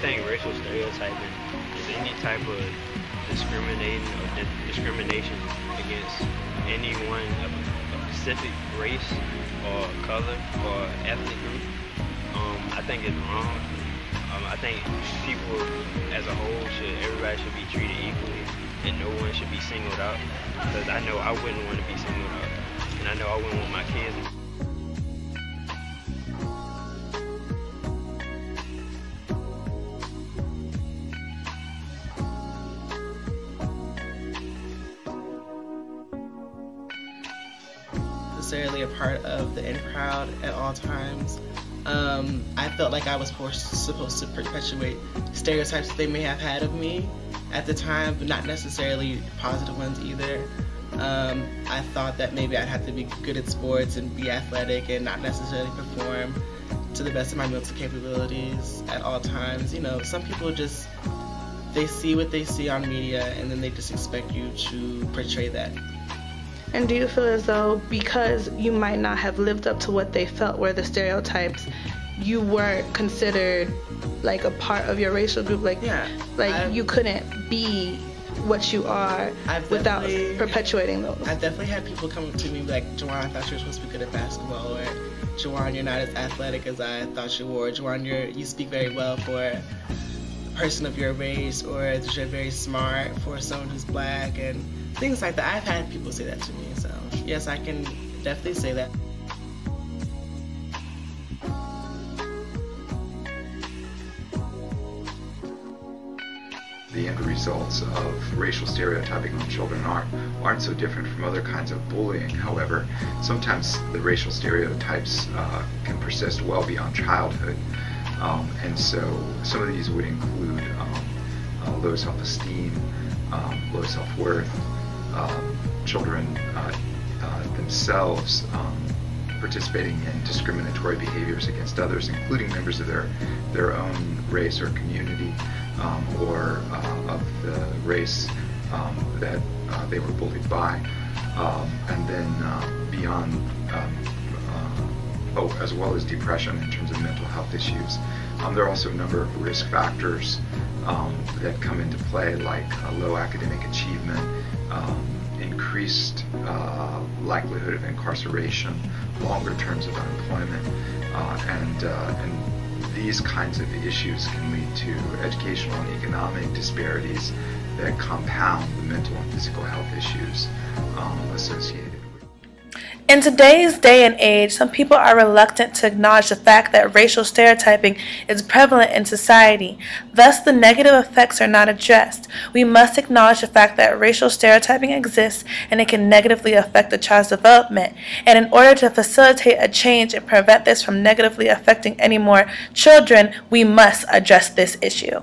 think racial stereotyping is any type of discrimination against anyone of a specific race or color or ethnic group. I think it's wrong. I think people as a whole everybody should be treated equally, and no one should be singled out. Because I know I wouldn't want to be singled out, and I know I wouldn't want my kids. Necessarily a part of the in crowd at all times. I felt like I was supposed to perpetuate stereotypes that they may have had of me at the time, but not necessarily positive ones either. I thought that maybe I'd have to be good at sports and be athletic and not necessarily perform to the best of my mental capabilities at all times. You know, some people just, they see what they see on media and then they just expect you to portray that. And do you feel as though because you might not have lived up to what they felt were the stereotypes, you weren't considered like a part of your racial group? Like, you couldn't be what you are without perpetuating those? I've definitely had people come up to me like, Juwan, I thought you were supposed to be good at basketball, or Juwan, you're not as athletic as I thought you were, or Juwan, you speak very well for a person of your race, or that you're very smart for someone who's black, and things like that. I've had people say that to me, so yes, I can definitely say that. The end results of racial stereotyping on children aren't so different from other kinds of bullying. However, sometimes the racial stereotypes can persist well beyond childhood, and so some of these would include low self-esteem, low self-worth, children themselves participating in discriminatory behaviors against others, including members of their own race or community, or of the race that they were bullied by, and then beyond, as well as depression in terms of mental health issues. There are also a number of risk factors that come into play, like low academic achievement, increased likelihood of incarceration, longer terms of unemployment, and these kinds of issues can lead to educational and economic disparities that compound the mental and physical health issues associated. In today's day and age, some people are reluctant to acknowledge the fact that racial stereotyping is prevalent in society. Thus, the negative effects are not addressed. We must acknowledge the fact that racial stereotyping exists and it can negatively affect a child's development. And in order to facilitate a change and prevent this from negatively affecting any more children, we must address this issue.